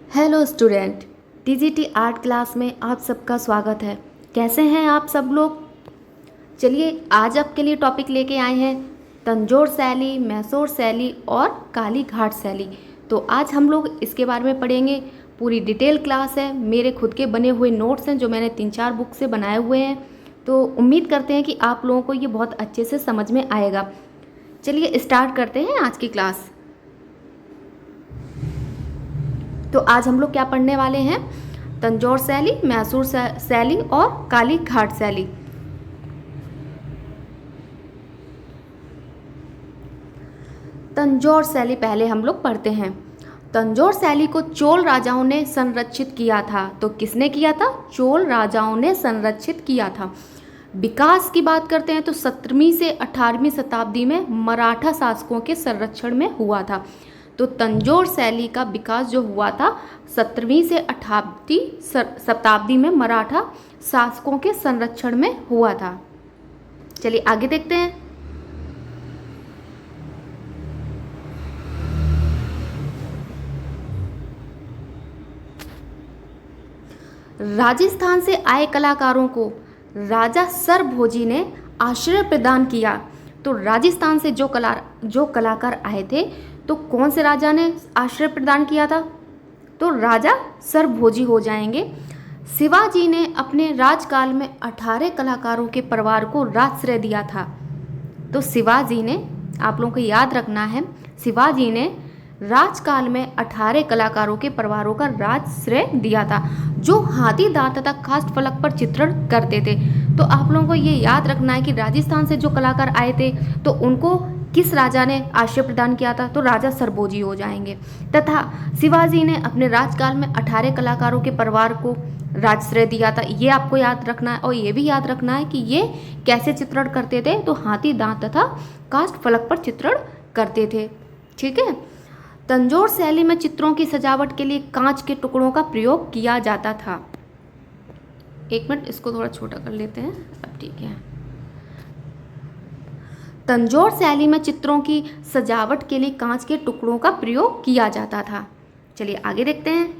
Hello student, TGT art class में आप सबका स्वागत है। कैसे हैं आप सब लोग। चलिए आज आपके लिए टॉपिक लेके आए हैं तंजौर शैली, मैसूर शैली और काली घाट शैली। तो आज हम लोग इसके बारे में पढ़ेंगे। पूरी डिटेल क्लास है, मेरे खुद के बने हुए नोट्स हैं जो मैंने 3-4 बुक से बनाए हुए हैं। तो उम्मीद करते हैं कि आप लोगों को ये बहुत अच्छे से समझ में आएगा। चलिए स्टार्ट करते हैं आज की क्लास। तो आज हम लोग क्या पढ़ने वाले हैं, तंजौर शैली, मैसूर शैली और काली घाट शैली। तंजौर शैली पहले हम लोग पढ़ते हैं। तंजौर शैली को चोल राजाओं ने संरक्षित किया था। तो किसने किया था? चोल राजाओं ने संरक्षित किया था। विकास की बात करते हैं तो 17वीं से 18वीं शताब्दी में मराठा शासकों के संरक्षण में हुआ था। तो तंजौर शैली का विकास जो हुआ था 17वीं से 18वीं शताब्दी में मराठा शासकों के संरक्षण में हुआ था। चलिए आगे देखते हैं। राजस्थान से आए कलाकारों को राजा सरभोजी ने आश्रय प्रदान किया। तो राजस्थान से जो कलाकार आए थे, तो कौन से राजा ने आश्रय प्रदान किया था? तो राजा सरभोजी हो जाएंगे। शिवाजी ने अपने राजकाल में 18 कलाकारों के परिवार को राजश्रय दिया था। तो शिवाजी ने, आप लोगों को याद रखना है, शिवाजी ने राजकाल में 18 कलाकारों के परिवारों का राजश्रय दिया था, जो हाथी दांत तथा काष्ठ फलक पर चित्रण करते थे। तो आप लोगों को ये याद रखना है कि राजस्थान से जो कलाकार आए थे, तो उनको किस राजा ने आश्रय प्रदान किया था? तो राजा सरभोजी हो जाएंगे। तथा शिवाजी ने अपने राजकाल में 18 कलाकारों के परिवार को राजश्रय दिया था। ये आपको याद रखना है। और ये भी याद रखना है कि ये कैसे चित्रण करते थे? तो हाथी दांत तथा काष्ठ फलक पर चित्रण करते थे। ठीक है। तंजौर शैली में चित्रों की सजावट के लिए कांच के टुकड़ों का प्रयोग किया जाता था। एक मिनट, इसको थोड़ा छोटा कर लेते हैं। अब ठीक है। तंजौर शैली में चित्रों की सजावट के लिए कांच के टुकड़ों का प्रयोग किया जाता था। चलिए आगे देखते हैं।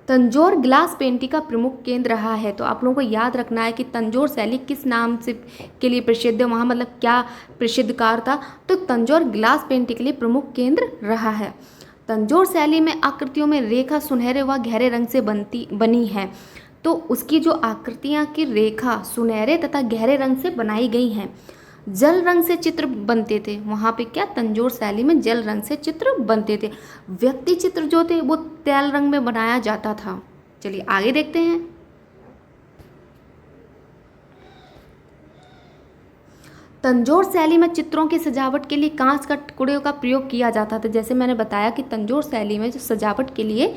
तंजौर ग्लास पेंटिंग का प्रमुख केंद्र रहा है। तो आप लोगों को याद रखना है कि तंजौर शैली किस नाम से के लिए प्रसिद्ध है, वहाँ मतलब क्या प्रसिद्धकार था? तो तंजौर ग्लास पेंटिंग के लिए प्रमुख केंद्र रहा है। तंजौर शैली में आकृतियों में रेखा सुनहरे व गहरे रंग से बनी है। तो उसकी जो आकृतियाँ की रेखा सुनहरे तथा गहरे रंग से बनाई गई हैं। जल रंग से चित्र बनते थे। वहाँ पे क्या, तंजौर शैली में जल रंग से चित्र बनते थे। व्यक्ति चित्र जो थे वो तेल रंग में बनाया जाता था। चलिए आगे देखते हैं। तंजौर शैली में चित्रों की सजावट के लिए कांच का टुकड़े का प्रयोग किया जाता था। जैसे मैंने बताया कि तंजौर शैली में जो सजावट के लिए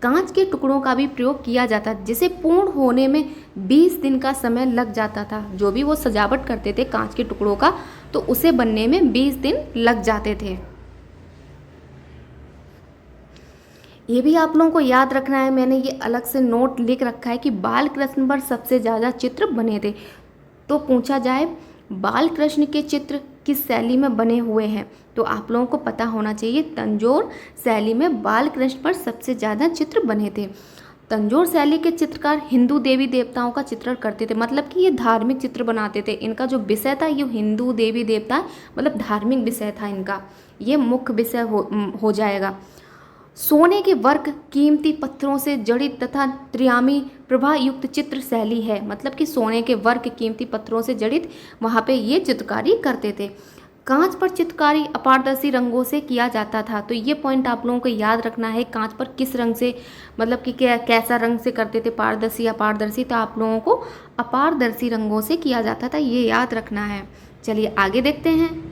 कांच के टुकड़ों का भी प्रयोग किया जाता, जिसे पूर्ण होने में 20 दिन का समय लग जाता था। जो भी वो सजावट करते थे कांच के टुकड़ों का, तो उसे बनने में 20 दिन लग जाते थे। ये भी आप लोगों को याद रखना है, मैंने ये अलग से नोट लिख रखा है कि बाल कृष्ण पर सबसे ज़्यादा चित्र बने थे। तो पूछा जाए बाल कृष्ण के चित्र किस शैली में बने हुए हैं, तो आप लोगों को पता होना चाहिए तंजौर शैली में बाल कृष्ण पर सबसे ज़्यादा चित्र बने थे। तंजौर शैली के चित्रकार हिंदू देवी देवताओं का चित्रण करते थे, मतलब कि ये धार्मिक चित्र बनाते थे। इनका जो विषय था ये हिंदू देवी देवता, मतलब धार्मिक विषय था इनका, ये मुख्य विषय हो जाएगा। सोने के वर्क, कीमती पत्थरों से जड़ित तथा त्रियामी प्रभा युक्त चित्र शैली है। मतलब कि सोने के वर्क, कीमती पत्थरों से जड़ित वहाँ पे ये चित्रकारी करते थे। कांच पर चित्रकारी अपारदर्शी रंगों से किया जाता था। तो ये पॉइंट आप लोगों को याद रखना है, कांच पर किस रंग से, मतलब कि कैसा रंग से करते थे, पारदर्शी अपारदर्शी। तो आप लोगों को अपारदर्शी रंगों से किया जाता था, ये याद रखना है। चलिए आगे देखते हैं।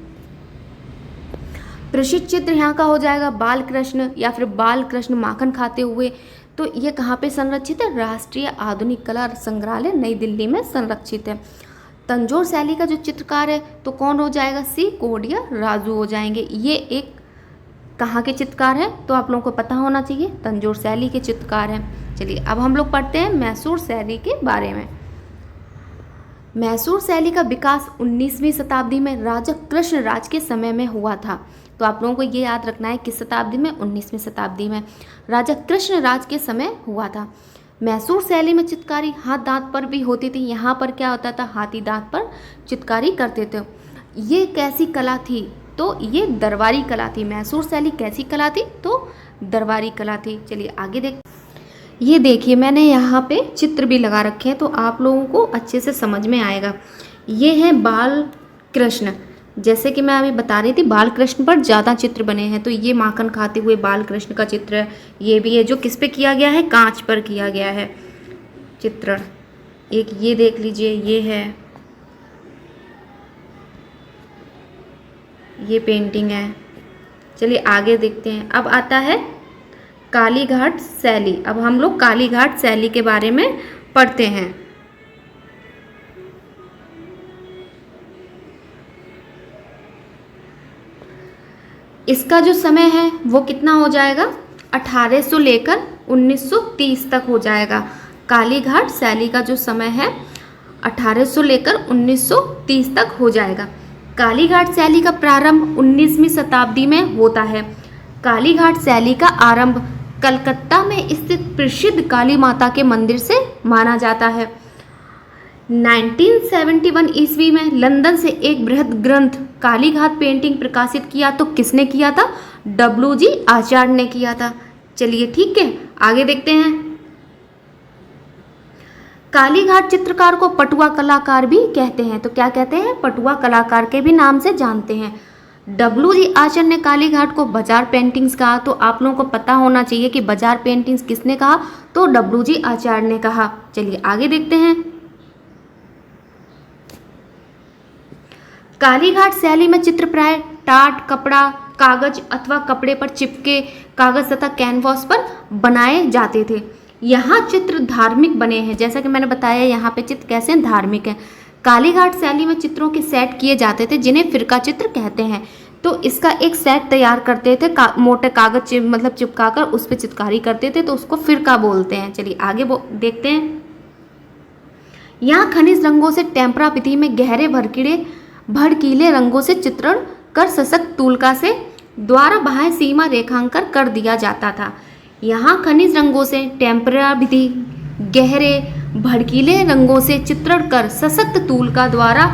प्रसिद्ध चित्र यहाँ का हो जाएगा बाल कृष्ण या फिर बाल कृष्ण माखन खाते हुए। तो ये कहाँ पे संरक्षित है? राष्ट्रीय आधुनिक कला संग्रहालय नई दिल्ली में संरक्षित है। तंजौर शैली का जो चित्रकार है तो कौन हो जाएगा? सी कोडिया राजू हो जाएंगे। ये एक कहाँ के चित्रकार हैं? तो आप लोगों को पता होना चाहिए, तंजौर शैली के चित्रकार हैं। चलिए अब हम लोग पढ़ते हैं मैसूर शैली के बारे में। मैसूर शैली का विकास 19वीं शताब्दी में राजा कृष्णराज के समय में हुआ था। तो आप लोगों को ये याद रखना है किस शताब्दी में, 19वीं शताब्दी में राजा कृष्ण राज के समय हुआ था। मैसूर शैली में चित्रकारी हाथ दांत पर भी होती थी। यहाँ पर क्या होता था, हाथी दांत पर चित्रकारी करते थे। ये कैसी कला थी, तो ये दरबारी कला थी। मैसूर शैली कैसी कला थी, तो दरबारी कला थी। चलिए आगे देख। ये देखिए मैंने यहाँ पे चित्र भी लगा रखे हैं तो आप लोगों को अच्छे से समझ में आएगा। ये है बाल कृष्ण, जैसे कि मैं अभी बता रही थी बाल कृष्ण पर ज़्यादा चित्र बने हैं। तो ये माखन खाते हुए बाल कृष्ण का चित्र है। ये भी है जो किस पे किया गया है, कांच पर किया गया है चित्रण। एक ये देख लीजिए, ये है, ये पेंटिंग है। चलिए आगे देखते हैं। अब आता है कालीघाट शैली। अब हम लोग कालीघाट शैली के बारे में पढ़ते हैं। इसका जो समय है वो कितना हो जाएगा, 1800 लेकर 1930 तक हो जाएगा। कालीघाट शैली का जो समय है 1800 लेकर 1930 तक हो जाएगा। कालीघाट शैली का प्रारंभ 19वीं शताब्दी में होता है। कालीघाट शैली का आरंभ कलकत्ता में स्थित प्रसिद्ध काली माता के मंदिर से माना जाता है। 1971 ईस्वी में लंदन से एक बृहद ग्रंथ कालीघाट पेंटिंग प्रकाशित किया। तो किसने किया था, डब्ल्यू.जी. आचार्य ने किया था। चलिए ठीक है आगे देखते हैं। कालीघाट चित्रकार को पटुआ कलाकार भी कहते हैं। तो क्या कहते हैं, पटुआ कलाकार के भी नाम से जानते हैं। डब्ल्यू.जी. आचार्य ने कालीघाट को बाजार पेंटिंग्स कहा। तो आप लोगों को पता होना चाहिए कि बाजार पेंटिंग्स किसने कहा, तो डब्ल्यू.जी. आचार्य ने कहा। चलिए आगे देखते हैं। कालीघाट शैली में चित्र प्राय टाट कपड़ा, कागज अथवा कपड़े पर चिपके कागज तथा कैनवास पर बनाए जाते थे। यहाँ चित्र धार्मिक बने हैं, जैसा कि मैंने बताया यहाँ पे चित्र कैसे हैं, धार्मिक हैं। कालीघाट शैली में चित्रों के सेट किए जाते थे जिन्हें फिरका चित्र कहते हैं। तो इसका एक सेट तैयार करते थे, मोटे कागज मतलब चिपका कर उस पर चित्रकारी करते थे, तो उसको फिरका बोलते हैं। चलिए आगे देखते हैं। यहाँ खनिज रंगों से टेम्परा विधि में गहरे भड़कीले रंगों से चित्रण कर सशक्त तूलिका से द्वारा बाह्य सीमा रेखांकन कर दिया जाता था। यहाँ खनिज रंगों से टेम्परा विधि गहरे भड़कीले रंगों से चित्रण कर सशक्त तूलिका द्वारा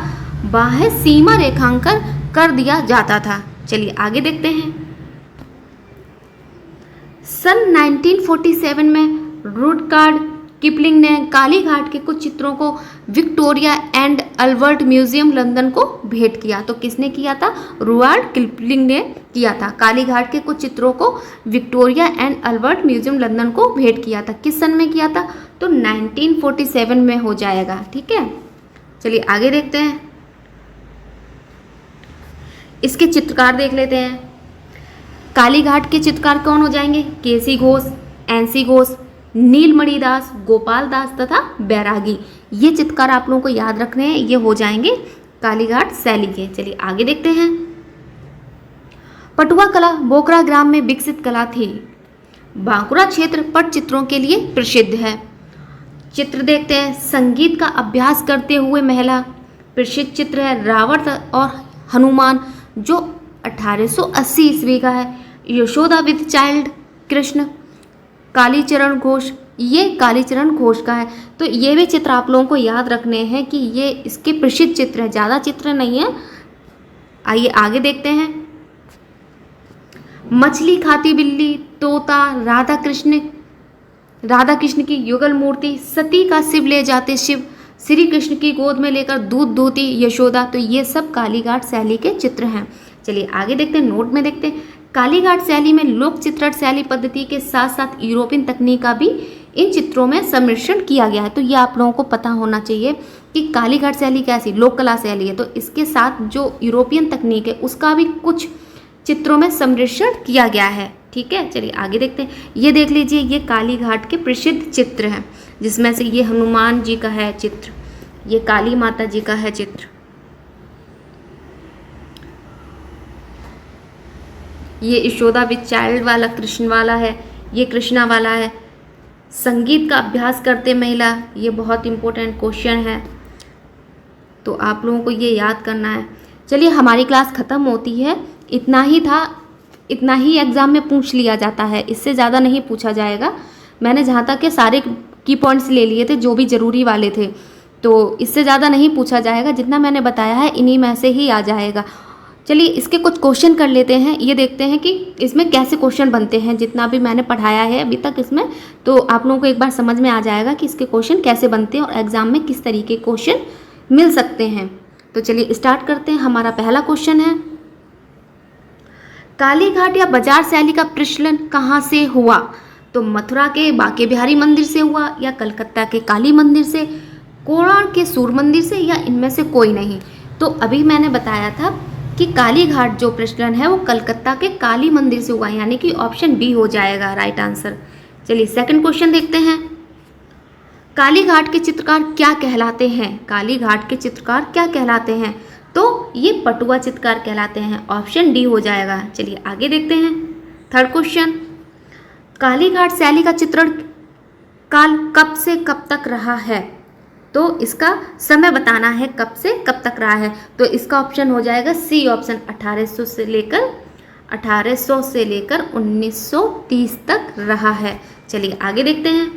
बाह्य सीमा रेखांकन कर दिया जाता था। चलिए आगे देखते हैं। सन 1947 में रुडयार्ड किपलिंग ने कालीघाट के कुछ चित्रों को Victoria and Albert museum London को भेंट किया। तो किसने किया था, रुडयार्ड किपलिंग ने किया था। कालीघाट के कुछ चित्रों को Victoria and Albert museum London को भेंट किया था। किस सन में किया था, तो 1947 में हो जाएगा। ठीक है चलिए आगे देखते हैं। इसके चित्रकार देख लेते हैं। कालीघाट के चित्रकार कौन हो जाएंगे, केसी घोष, एनसी घोष, नीलमणि दास, गोपाल दास तथा बैरागी। ये चित्रकार आप लोगों को याद रखने हैं, ये हो जाएंगे कालीघाट शैली के। चलिए आगे देखते हैं। पटुआ कला बोकरा ग्राम में विकसित कला थी। बांकुरा क्षेत्र पट चित्रों के लिए प्रसिद्ध है। चित्र देखते हैं। संगीत का अभ्यास करते हुए महिला, प्रसिद्ध चित्र है रावण और हनुमान जो 1880 ईस्वी का है। यशोदा विद चाइल्ड कृष्ण, कालीचरण घोष, ये कालीचरण घोष का है। तो ये भी चित्र आप लोगों को याद रखने हैं कि ये इसके प्रसिद्ध चित्र है, ज़्यादा चित्र नहीं है। आइए आगे देखते हैं। मछली खाती बिल्ली, तोता, राधा कृष्ण की युगल मूर्ति, सती का शिव ले जाते शिव, श्री कृष्ण की गोद में लेकर दूध दूती यशोदा। तो ये सब कालीघाट शैली के चित्र हैं। चलिए आगे देखते हैं, नोट में देखते हैं। कालीघाट शैली में लोक चित्रण शैली पद्धति के साथ साथ यूरोपियन तकनीक का भी इन चित्रों में सम्मिश्रण किया गया है। तो ये आप लोगों को पता होना चाहिए कि कालीघाट शैली कैसी लोक कला शैली है, तो इसके साथ जो यूरोपियन तकनीक है उसका भी कुछ चित्रों में सम्मिश्रण किया गया है। ठीक है चलिए आगे देखते हैं। ये देख लीजिए, ये कालीघाट के प्रसिद्ध चित्र हैं, जिसमें से ये हनुमान जी का है चित्र, ये काली माता जी का है चित्र, ये यशोदा विद चाइल्ड वाला कृष्ण वाला है, ये कृष्णा वाला है। संगीत का अभ्यास करते महिला, ये बहुत इम्पोर्टेंट क्वेश्चन है, तो आप लोगों को ये याद करना है। चलिए हमारी क्लास ख़त्म होती है, इतना ही था, इतना ही एग्ज़ाम में पूछ लिया जाता है, इससे ज़्यादा नहीं पूछा जाएगा। मैंने जहाँ तक के सारे की पॉइंट्स ले लिए थे जो भी ज़रूरी वाले थे, तो इससे ज़्यादा नहीं पूछा जाएगा। जितना मैंने बताया है इन्हीं में से ही आ जाएगा। चलिए इसके कुछ क्वेश्चन कर लेते हैं, ये देखते हैं कि इसमें कैसे क्वेश्चन बनते हैं। जितना भी मैंने पढ़ाया है अभी तक इसमें, तो आप लोगों को एक बार समझ में आ जाएगा कि इसके क्वेश्चन कैसे बनते हैं और एग्ज़ाम में किस तरीके के क्वेश्चन मिल सकते हैं। तो चलिए स्टार्ट करते हैं। हमारा पहला क्वेश्चन है, कालीघाट या बाजार शैली का प्रचलन कहाँ से हुआ? तो मथुरा के बांके बिहारी मंदिर से हुआ, या कलकत्ता के काली मंदिर से, कोणार्क के सूर्य मंदिर से, या इनमें से कोई नहीं। तो अभी मैंने बताया था कि कालीघाट जो प्रचलन है वो कलकत्ता के काली मंदिर से हुआ, यानी कि ऑप्शन बी हो जाएगा राइट आंसर। चलिए सेकंड क्वेश्चन देखते हैं, कालीघाट के चित्रकार क्या कहलाते हैं? कालीघाट के चित्रकार क्या कहलाते हैं? तो ये पटुआ चित्रकार कहलाते हैं, ऑप्शन डी हो जाएगा। चलिए आगे देखते हैं। थर्ड क्वेश्चन, कालीघाट शैली का चित्रण काल कब से कब तक रहा है? तो इसका समय बताना है कब से कब तक रहा है। तो इसका ऑप्शन हो जाएगा सी ऑप्शन, 1800 से लेकर 1930 तक रहा है। चलिए आगे देखते हैं।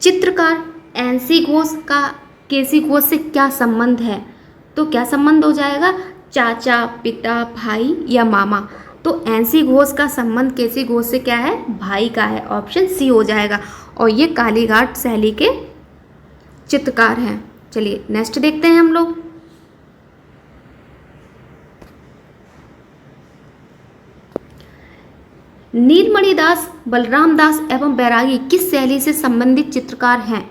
चित्रकार एनसी घोष का केसी घोष से क्या संबंध है? तो क्या संबंध हो जाएगा? चाचा, पिता, भाई या मामा। तो एनसी घोष का संबंध केसी घोष से क्या है? भाई का है, ऑप्शन सी हो जाएगा। और ये कालीघाट शैली के चित्रकार हैं। चलिए नेक्स्ट देखते हैं हम लोग। नीलमणि दास, बलराम दास एवं बैरागी किस शैली से संबंधित चित्रकार हैं?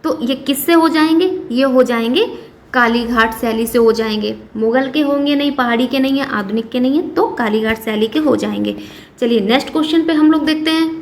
तो ये किससे हो जाएंगे? ये हो जाएंगे कालीघाट शैली से हो जाएंगे। मुगल के होंगे नहीं, पहाड़ी के नहीं है, आधुनिक के नहीं है, तो कालीघाट शैली के हो जाएंगे। चलिए नेक्स्ट क्वेश्चन पे हम लोग देखते हैं।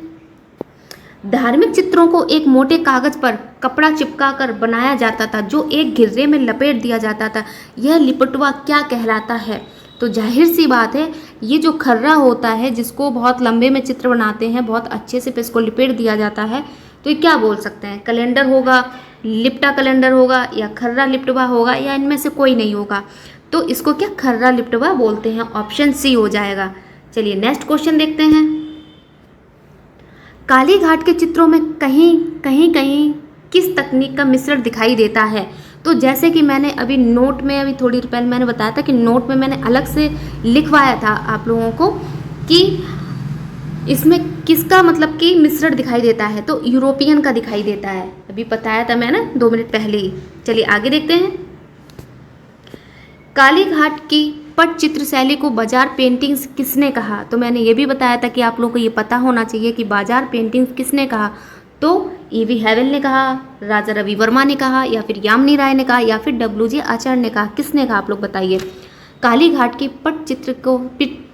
धार्मिक चित्रों को एक मोटे कागज पर कपड़ा चिपका कर बनाया जाता था, जो एक घिर्रे में लपेट दिया जाता था, यह लिपटुआ क्या कहलाता है? तो जाहिर सी बात है, ये जो खर्रा होता है जिसको बहुत लंबे में चित्र बनाते हैं, बहुत अच्छे से इसको लिपेट दिया जाता है, तो ये क्या बोल सकते हैं? कैलेंडर होगा, लिपटा कैलेंडर होगा, या खर्रा लिपटुआ होगा, या इनमें से कोई नहीं होगा। तो इसको क्या खर्रा लिपटुआ बोलते हैं, ऑप्शन सी हो जाएगा। चलिए नेक्स्ट क्वेश्चन देखते हैं। कालीघाट के चित्रों में कहीं कहीं किस तकनीक का मिश्रण दिखाई देता है? तो जैसे कि मैंने अभी नोट में, अभी थोड़ी देर पहले मैंने बताया था कि नोट में मैंने अलग से लिखवाया था आप लोगों को कि इसमें किसका मतलब कि मिश्रण दिखाई देता है। तो यूरोपियन का दिखाई देता है, अभी बताया था मैंने 2 मिनट पहले ही। चलिए आगे देखते हैं। कालीघाट की पटचित्र शैली को बाजार पेंटिंग्स किसने कहा? तो मैंने ये भी बताया था कि आप लोगों को ये पता होना चाहिए कि बाजार पेंटिंग्स किसने कहा। तो E.V. हैवेल ने कहा, राजा रवि वर्मा ने कहा, या फिर यामिनी राय ने कहा, या फिर W.J. आचार्य ने कहा। किसने कहा आप लोग बताइए? कालीघाट की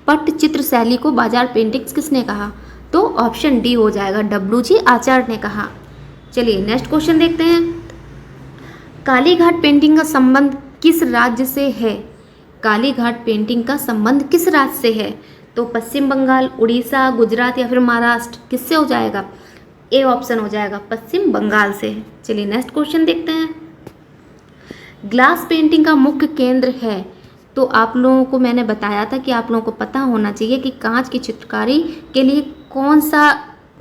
पटचित्र शैली को बाजार पेंटिंग्स किसने कहा? तो ऑप्शन डी हो जाएगा, W.J. आचार्य ने कहा। चलिए नेक्स्ट क्वेश्चन देखते हैं। कालीघाट पेंटिंग का संबंध किस राज्य से है? कालीघाट पेंटिंग का संबंध किस राज्य से है? तो पश्चिम बंगाल, उड़ीसा, गुजरात या फिर महाराष्ट्र, किससे हो जाएगा? ए ऑप्शन हो जाएगा, पश्चिम बंगाल से। चलिए नेक्स्ट क्वेश्चन देखते हैं। ग्लास पेंटिंग का मुख्य केंद्र है? तो आप लोगों को मैंने बताया था कि आप लोगों को पता होना चाहिए कि कांच की चित्रकारी के लिए कौन सा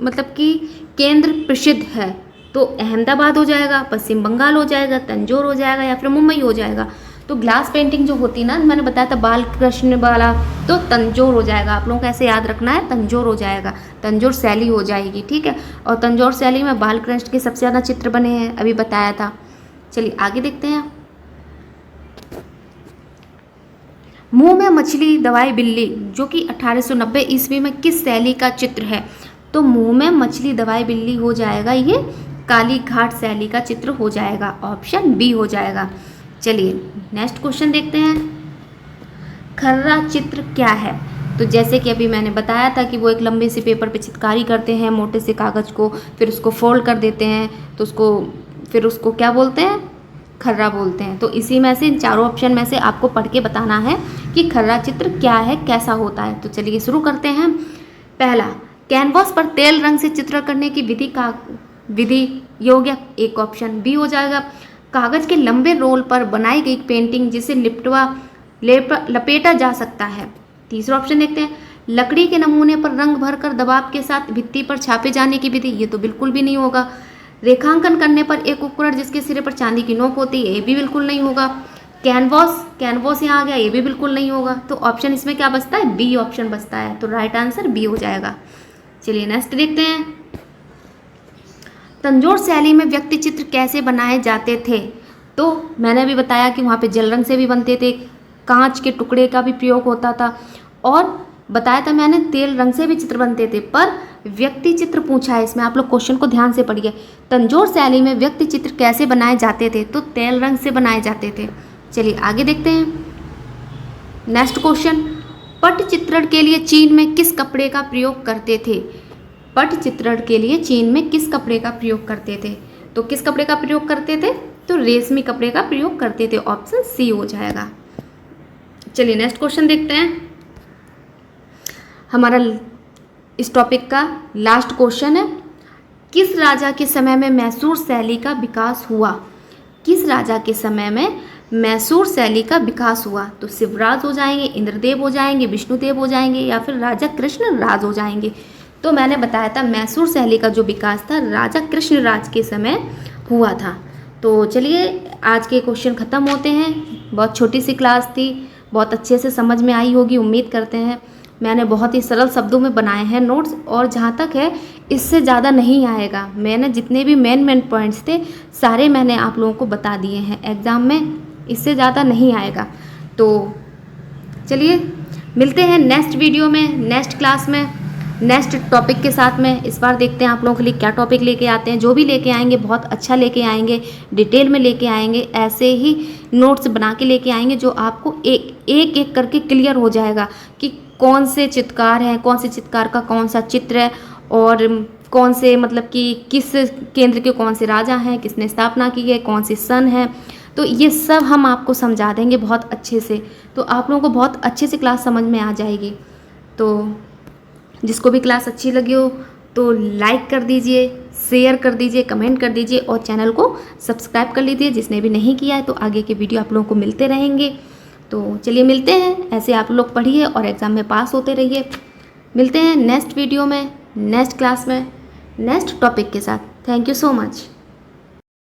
मतलब कि केंद्र प्रसिद्ध है। तो अहमदाबाद हो जाएगा, पश्चिम बंगाल हो जाएगा, तंजौर हो जाएगा, या फिर मुंबई हो जाएगा। तो ग्लास पेंटिंग जो होती है ना, मैंने बताया था बालकृष्ण वाला, तो तंजौर हो जाएगा। आप लोगों को ऐसे याद रखना है, तंजौर हो जाएगा, तंजौर शैली हो जाएगी, ठीक है। और तंजौर शैली में बालकृष्ण के सबसे ज़्यादा चित्र बने हैं, अभी बताया था। चलिए आगे देखते हैं। मुंह में मछली दवाई बिल्ली, जो कि 1890 ईस्वी में किस शैली का चित्र है? तो मुंह में मछली दवाई बिल्ली हो जाएगा, ये कालीघाट शैली का चित्र हो जाएगा, ऑप्शन बी हो जाएगा। चलिए नेक्स्ट क्वेश्चन देखते हैं। खर्रा चित्र क्या है? तो जैसे कि अभी मैंने बताया था कि वो एक लंबे से पेपर पे चित्रकारी करते हैं, मोटे से कागज़ को, फिर उसको फोल्ड कर देते हैं, तो फिर उसको क्या बोलते हैं? खर्रा बोलते हैं। तो इसी में से इन चारों ऑप्शन में से आपको पढ़ के बताना है कि खर्रा चित्र क्या है, कैसा होता है। तो चलिए शुरू करते हैं। पहला, कैनवास पर तेल रंग से चित्र करने की विधि योग्य, एक ऑप्शन बी हो जाएगा। कागज के लंबे रोल पर बनाई गई पेंटिंग जिसे लपेटा जा सकता है, तीसरा ऑप्शन देखते हैं, लकड़ी के नमूने पर रंग भरकर दबाव के साथ भित्ति पर छापे जाने की विधि, ये तो बिल्कुल भी नहीं होगा। रेखांकन करने पर एक उपकरण जिसके सिरे पर चांदी की नोक होती है, ये भी बिल्कुल नहीं होगा। कैनवस यहाँ आ गया, ये भी बिल्कुल नहीं होगा। तो ऑप्शन इसमें क्या बचता है, बी ऑप्शन बचता है। तो राइट आंसर बी हो जाएगा। चलिए नेक्स्ट देखते हैं, तंजौर शैली में व्यक्ति चित्र कैसे बनाए जाते थे। तो मैंने अभी बताया कि वहाँ पे जल रंग से भी बनते थे, कांच के टुकड़े का भी प्रयोग होता था, और बताया था मैंने तेल रंग से भी चित्र बनते थे। पर व्यक्ति चित्र पूछा है इसमें, आप लोग क्वेश्चन को ध्यान से पढ़िए। तंजौर शैली में व्यक्ति चित्र कैसे बनाए जाते थे, तो तेल रंग से बनाए जाते थे। चलिए आगे देखते हैं नेक्स्ट क्वेश्चन, पट चित्रण के लिए चीन में किस कपड़े का प्रयोग करते थे। पट चित्रण के लिए चीन में किस कपड़े का प्रयोग करते थे, तो किस कपड़े का प्रयोग करते थे, तो रेशमी कपड़े का प्रयोग करते थे। ऑप्शन सी हो जाएगा। चलिए नेक्स्ट क्वेश्चन देखते हैं, हमारा इस टॉपिक का लास्ट क्वेश्चन है, किस राजा के समय में मैसूर शैली का विकास हुआ। किस राजा के समय में मैसूर शैली का विकास हुआ, तो शिवराज हो जाएंगे, इंद्रदेव हो जाएंगे, विष्णुदेव हो जाएंगे, या फिर राजा कृष्णराज हो जाएंगे। तो मैंने बताया था मैसूर शैली का जो विकास था राजा कृष्णराज के समय हुआ था। तो चलिए आज के क्वेश्चन ख़त्म होते हैं। बहुत छोटी सी क्लास थी, बहुत अच्छे से समझ में आई होगी उम्मीद करते हैं। मैंने बहुत ही सरल शब्दों में बनाए हैं नोट्स, और जहाँ तक है इससे ज़्यादा नहीं आएगा। मैंने जितने भी मेन पॉइंट्स थे सारे मैंने आप लोगों को बता दिए हैं एग्ज़ाम में, इससे ज़्यादा नहीं आएगा। तो चलिए मिलते हैं नेक्स्ट वीडियो में, नेक्स्ट क्लास में, नेक्स्ट टॉपिक के साथ में। इस बार देखते हैं आप लोगों के लिए क्या टॉपिक लेके आते हैं। जो भी लेके आएंगे बहुत अच्छा लेके आएंगे, डिटेल में लेके आएंगे, ऐसे ही नोट्स बना के लेके आएंगे जो आपको एक करके क्लियर हो जाएगा कि कौन से चित्रकार हैं, कौन से चित्रकार का कौन सा चित्र है, और कौन से मतलब कि किस केंद्र के कौन से राजा हैं, किसने स्थापना की है, कौन सी सन है। तो ये सब हम आपको समझा देंगे बहुत अच्छे से, तो आप लोगों को बहुत अच्छे से क्लास समझ में आ जाएगी। तो जिसको भी क्लास अच्छी लगी हो तो लाइक कर दीजिए, शेयर कर दीजिए, कमेंट कर दीजिए, और चैनल को सब्सक्राइब कर लीजिए जिसने भी नहीं किया है। तो आगे के वीडियो आप लोगों को मिलते रहेंगे। तो चलिए मिलते हैं, ऐसे आप लोग पढ़िए और एग्ज़ाम में पास होते रहिए। मिलते हैं नेक्स्ट वीडियो में, नेक्स्ट क्लास में, नेक्स्ट टॉपिक के साथ। Thank you so much.